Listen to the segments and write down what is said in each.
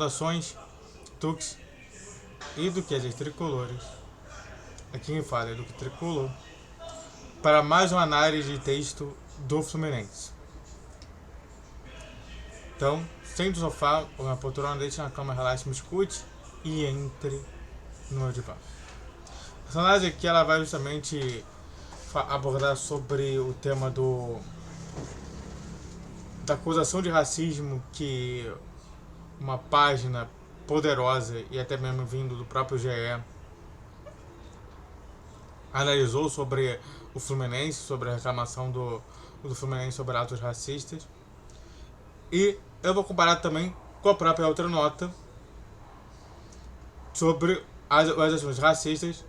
Saudações, Tux e do que as tricolores. Aqui quem fala é do que tricolor. Para mais uma análise de texto do Fluminense. Então, sente no sofá ou na poltrona, deixe na cama, relaxe, me escute e entre no divã. Essa análise aqui ela vai justamente abordar sobre o tema da acusação de racismo que uma página poderosa e até mesmo vindo do próprio GE analisou sobre o Fluminense, sobre a reclamação do Fluminense sobre atos racistas. E eu vou comparar também com a própria outra nota sobre as ações racistas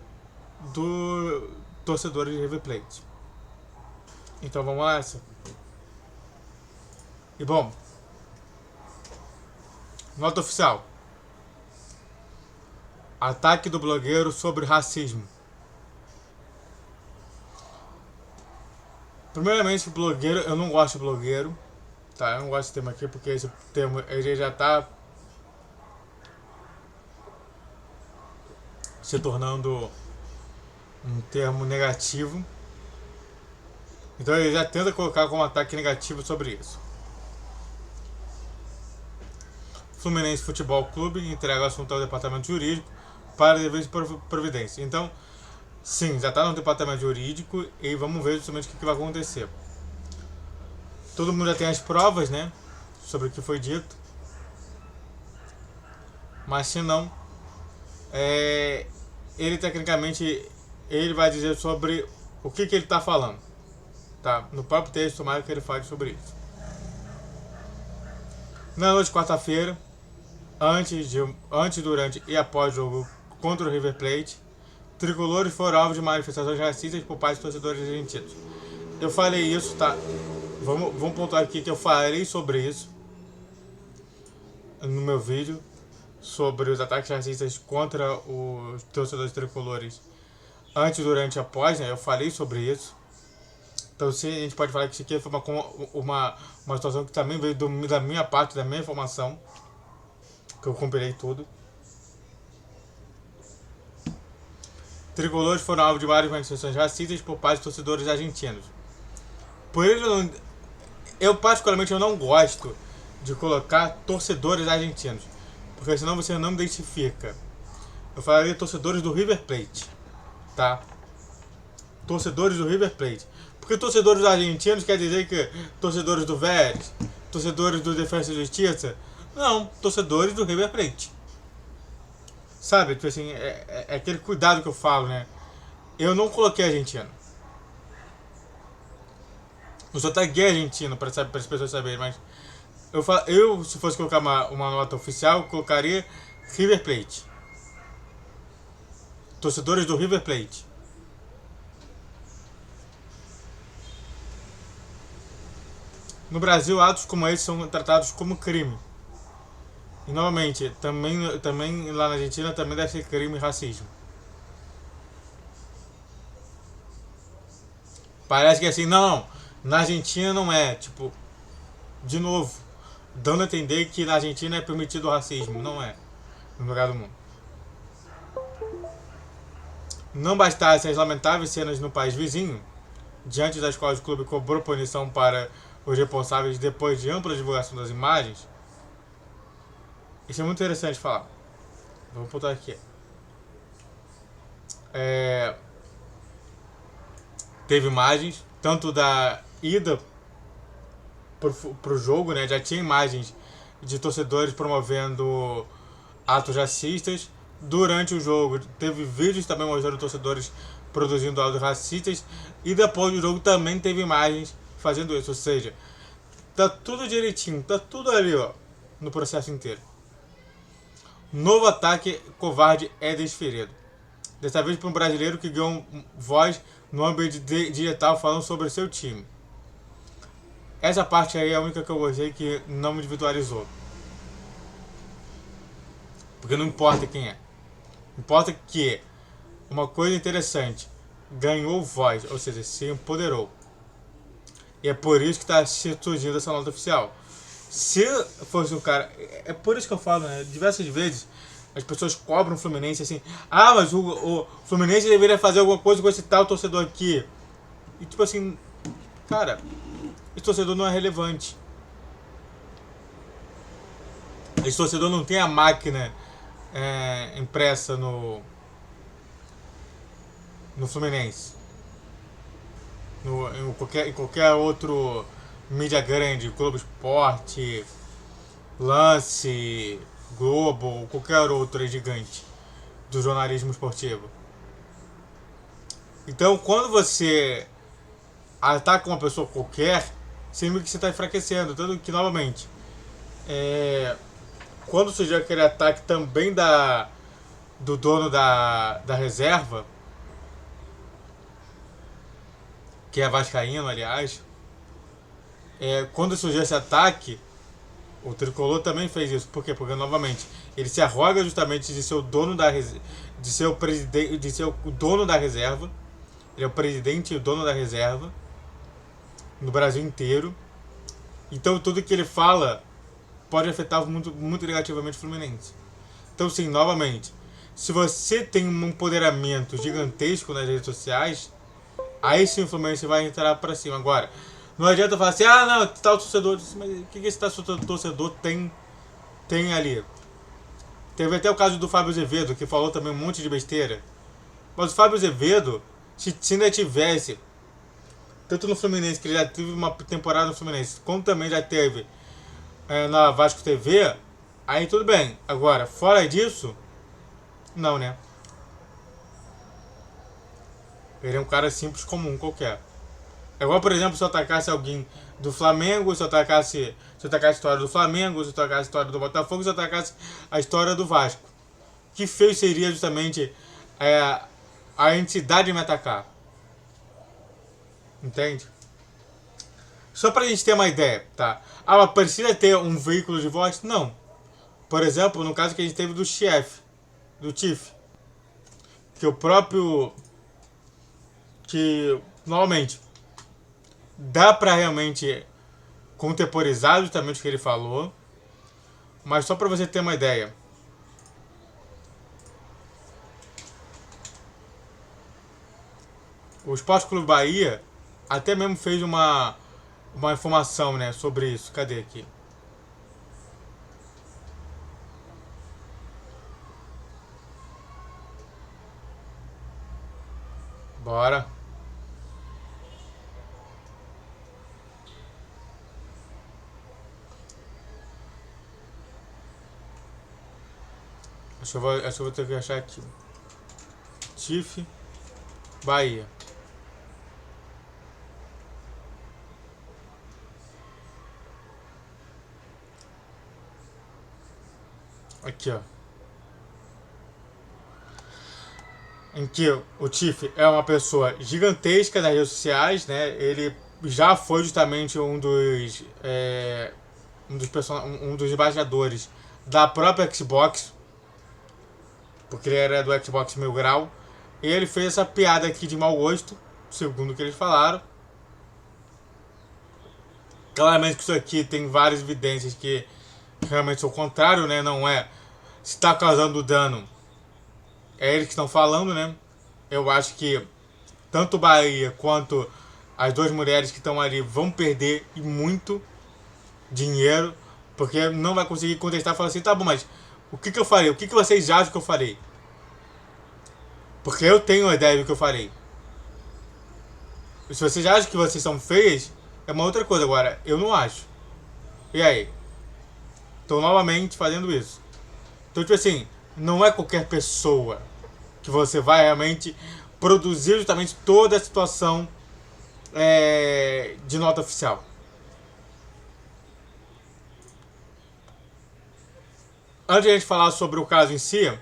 do torcedor de River Plate. Então vamos lá essa. E bom, nota oficial. Ataque do blogueiro sobre racismo. Primeiramente, blogueiro, eu não gosto de blogueiro, tá? Eu não gosto desse termo aqui porque esse termo ele já tá se tornando um termo negativo. Então ele já tenta colocar como ataque negativo sobre isso. Fluminense Futebol Clube entrega o assunto ao departamento jurídico para dever de providência. Então, sim, já está no departamento jurídico e vamos ver justamente o que vai acontecer. Todo mundo já tem as provas, né, sobre o que foi dito. Mas se não, ele tecnicamente ele vai dizer sobre o que ele está falando. Tá? No próprio texto, tomara que ele fale sobre isso. Na noite de quarta-feira, antes, durante e após o jogo contra o River Plate, tricolores foram alvo de manifestações racistas por parte de torcedores argentinos. Eu falei isso, tá? Vamos pontuar aqui que eu falei sobre isso no meu vídeo sobre os ataques racistas contra os torcedores tricolores antes, durante e após, né? Eu falei sobre isso. Então sim, a gente pode falar que isso aqui foi uma situação que também veio da minha parte, da minha informação, que eu compilei tudo. Tricolores foram alvo de várias manifestações racistas por parte de torcedores argentinos. Por isso, eu particularmente eu não gosto de colocar torcedores argentinos, porque senão você não me identifica. Eu falaria torcedores do River Plate, tá? Torcedores do River Plate. Porque torcedores argentinos quer dizer que torcedores do Vélez, torcedores do Defensa e Justiça, não, torcedores do River Plate. Sabe, tipo assim, é aquele cuidado que eu falo, né? Eu não coloquei argentino. Eu só taguei argentino para as pessoas saberem, mas eu se fosse colocar uma nota oficial, eu colocaria River Plate. Torcedores do River Plate. No Brasil, atos como esses são tratados como crime. E novamente, também lá na Argentina também deve ser crime e racismo. Parece que assim, não, na Argentina não é, tipo, de novo, dando a entender que na Argentina é permitido o racismo, não é, no lugar do mundo. Não bastassem as lamentáveis cenas no país vizinho, diante das quais o clube cobrou punição para os responsáveis depois de ampla divulgação das imagens. Isso é muito interessante de falar. Vou botar aqui. Teve imagens, tanto da ida pro jogo, né? Já tinha imagens de torcedores promovendo atos racistas. Durante o jogo, teve vídeos também mostrando torcedores produzindo atos racistas. E depois do jogo também teve imagens fazendo isso. Ou seja, tá tudo direitinho, tá tudo ali, ó, no processo inteiro. Novo ataque covarde é desferido. Dessa vez para um brasileiro que ganhou voz no ambiente digital falando sobre seu time. Essa parte aí é a única que eu gostei que não me individualizou. Porque não importa quem é. Importa que uma coisa interessante, ganhou voz, ou seja, se empoderou. E é por isso que está surgindo essa nota oficial. Se fosse um cara... É por isso que eu falo, né? Diversas vezes as pessoas cobram o Fluminense assim... Ah, mas o Fluminense deveria fazer alguma coisa com esse tal torcedor aqui. E tipo assim... Cara, esse torcedor não é relevante. Esse torcedor não tem a máquina impressa no Fluminense. Em qualquer outro mídia grande, Globo Esporte, Lance, Globo, ou qualquer outro gigante do jornalismo esportivo. Então, quando você ataca uma pessoa qualquer, significa que você está enfraquecendo. Tanto que, novamente, quando surgiu aquele ataque também do dono da reserva, que é vascaíno, aliás, quando surgiu esse ataque, o Tricolor também fez isso. Por quê? Porque, novamente, ele se arroga justamente de ser o dono de ser o presidente, de ser o dono da reserva. Ele é o presidente e o dono da reserva no Brasil inteiro. Então, tudo que ele fala pode afetar muito, muito negativamente o Fluminense. Então, sim, novamente, se você tem um empoderamento gigantesco nas redes sociais, aí sim o Fluminense vai entrar pra cima. Agora, não adianta falar assim, ah, não, tal torcedor, mas o que esse tal torcedor tem ali? Teve até o caso do Fábio Azevedo, que falou também um monte de besteira. Mas o Fábio Azevedo, se ainda tivesse, tanto no Fluminense, que ele já teve uma temporada no Fluminense, como também já teve na Vasco TV, aí tudo bem. Agora, fora disso, não, né? Ele é um cara simples, comum, qualquer. É igual, por exemplo, se eu atacasse alguém do Flamengo, se eu atacasse a história do Flamengo, se eu atacasse a história do Botafogo, se eu atacasse a história do Vasco. Que feio seria justamente a entidade me atacar. Entende? Só pra gente ter uma ideia, tá? Ah, mas precisa ter um veículo de voz? Não. Por exemplo, no caso que a gente teve do do Tiff, que o próprio... que, normalmente, dá pra realmente contemporizar justamente o que ele falou, mas só pra você ter uma ideia. O Esporte Clube Bahia até mesmo fez uma informação, né, sobre isso. Cadê aqui? Bora. Acho que eu vou ter que achar aqui. Tiff Bahia. Aqui, ó. Em que o Tiff é uma pessoa gigantesca nas redes sociais, né? Ele já foi justamente um dos embaixadores da própria Xbox, porque ele era do Xbox Mil Grau. E ele fez essa piada aqui de mau gosto, segundo o que eles falaram. Claramente que isso aqui tem várias evidências que realmente são o contrário, né? Não é. Se está causando dano, é eles que estão falando, né? Eu acho que tanto o Bahia quanto as duas mulheres que estão ali vão perder e muito dinheiro, porque não vai conseguir contestar e falar assim, tá bom, mas o que eu falei? O que vocês acham que eu falei? Porque eu tenho uma ideia do que eu falei. Se vocês acham que vocês são feias, é uma outra coisa. Agora, eu não acho. E aí? Estou novamente fazendo isso. Então, tipo assim, não é qualquer pessoa que você vai realmente produzir justamente toda a situação de nota oficial. Antes de a gente falar sobre o caso em si,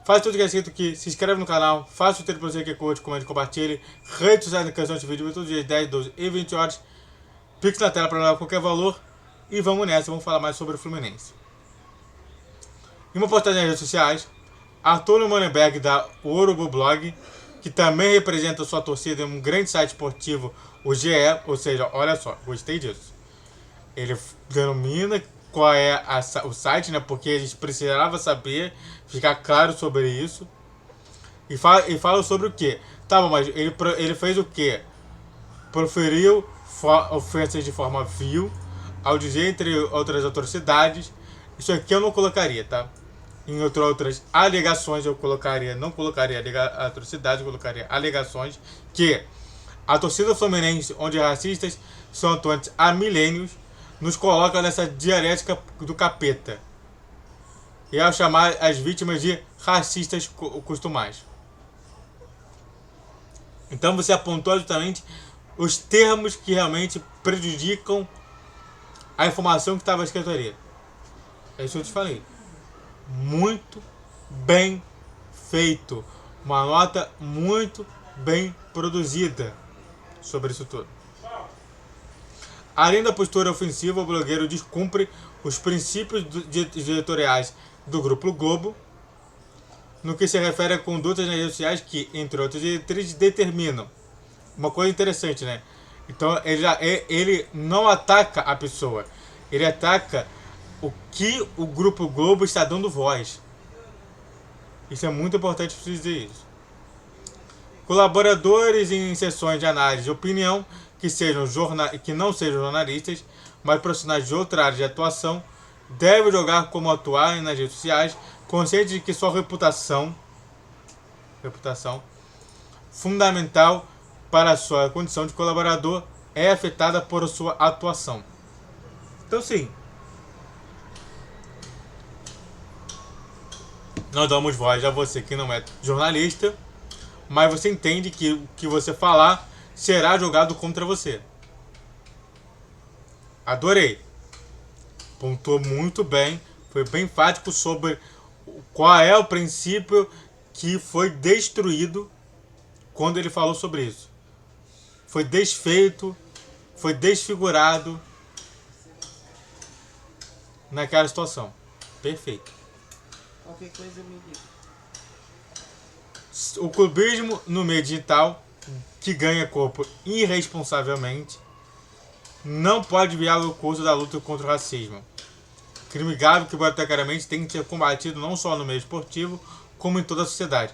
faz tudo que é escrito aqui, se inscreve no canal, faça o tempo pra você que curte, comente, compartilhe, redes sociais na questão de vídeo, todos os dias 10, 12 e 20 horas. Pix na tela para não dar qualquer valor. E vamos nessa, vamos falar mais sobre o Fluminense. Em uma postagem nas redes sociais, Arthur Monenberg da Urubu Blog, que também representa sua torcida em um grande site esportivo, o GE, ou seja, olha só, gostei disso. Ele denomina qual é o site, né? Porque a gente precisava saber, ficar claro sobre isso. E fala sobre o quê? Tá bom, mas ele fez o quê? Proferiu ofensas de forma vil, ao dizer entre outras atrocidades. Isso aqui eu não colocaria, tá? Em outras alegações eu colocaria, não colocaria atrocidades, eu colocaria alegações que a torcida fluminense, onde racistas são atuantes há milênios, nos coloca nessa dialética do capeta. E ao chamar as vítimas de racistas costumais. Então você apontou justamente os termos que realmente prejudicam a informação que estava escrita ali. É isso que eu te falei. Muito bem feito. Uma nota muito bem produzida sobre isso tudo. Além da postura ofensiva, o blogueiro descumpre os princípios diretoriais do Grupo Globo, no que se refere a condutas nas redes sociais que, entre outras diretrizes, determinam. Uma coisa interessante, né? Então ele não ataca a pessoa, ele ataca o que o Grupo Globo está dando voz. Isso é muito importante dizer isso. Colaboradores em sessões de análise de opinião que não sejam jornalistas, mas profissionais de outra área de atuação, devem jogar como atuar nas redes sociais, consciente de que sua reputação fundamental para a sua condição de colaborador é afetada por sua atuação. Então sim, nós damos voz a você que não é jornalista, mas você entende que o que você falar será jogado contra você. Adorei. Pontuou muito bem, foi bem enfático sobre qual é o princípio que foi destruído quando ele falou sobre isso. Foi desfeito, foi desfigurado naquela situação. Perfeito. Qualquer coisa me diga. O clubismo no meio digital, que ganha corpo irresponsavelmente, não pode virar o curso da luta contra o racismo. Crime grave que, burocraticamente, tem que ser combatido não só no meio esportivo, como em toda a sociedade.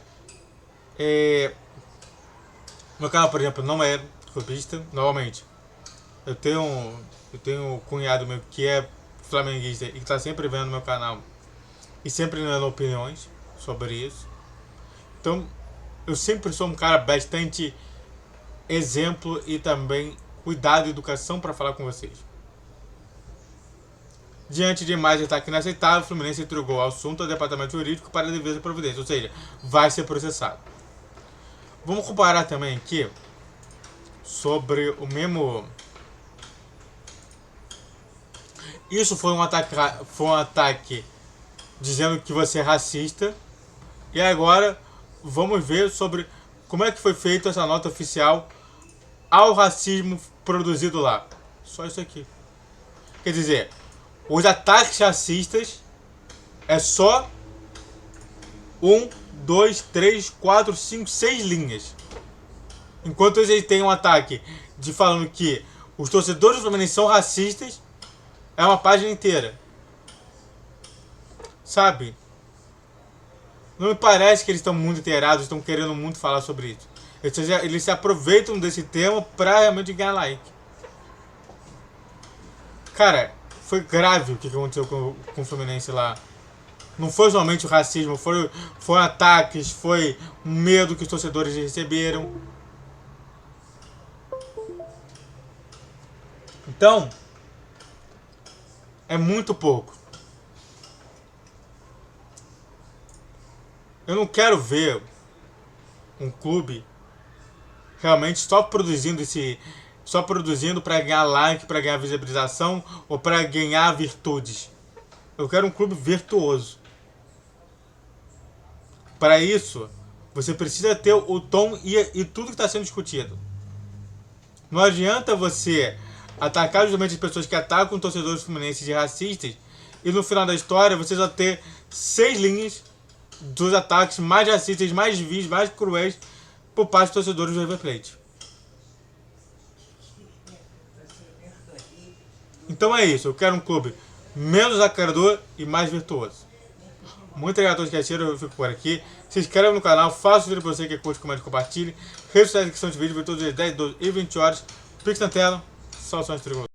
Meu canal, por exemplo, não é clubista, novamente. Eu tenho um cunhado meu que é flamenguista e que está sempre vendo meu canal e sempre dando opiniões sobre isso. Então, eu sempre sou um cara bastante exemplo e também cuidado e educação para falar com vocês. Diante de mais ataque inaceitável, o Fluminense entregou o assunto ao departamento jurídico para a devida providência, ou seja, vai ser processado. Vamos comparar também aqui sobre o mesmo. Isso foi um ataque dizendo que você é racista. E agora vamos ver sobre como é que foi feita essa nota oficial ao racismo produzido lá. Só isso aqui. Quer dizer, os ataques racistas é só 1, 2, 3, 4, 5, 6 linhas. Enquanto eles têm um ataque de falando que os torcedores do Fluminense são racistas, é uma página inteira. Sabe? Não me parece que eles estão muito inteirados, estão querendo muito falar sobre isso. Eles se aproveitam desse tema pra realmente ganhar like. Cara, foi grave o que aconteceu com o Fluminense lá. Não foi somente o racismo, foram ataques, foi o medo que os torcedores receberam. Então, é muito pouco. Eu não quero ver um clube realmente só produzindo para ganhar like, para ganhar visibilização ou para ganhar virtudes. Eu quero um clube virtuoso. Para isso, você precisa ter o tom e tudo que está sendo discutido. Não adianta você atacar justamente as pessoas que atacam torcedores fluminenses de racistas e no final da história você só ter 6 linhas dos ataques mais racistas, mais vis, mais cruéis por parte dos torcedores do River Plate. Então é isso, eu quero um clube menos lacrador e mais virtuoso. Muito obrigado a todos que assistiram, eu fico por aqui. Se inscreve no canal, faça o vídeo pra você que curte, comente, compartilhe. Redes sociais de descrição de vídeo, todos os dias 10, 12 e 20 horas. Pix na tela, só tricolores.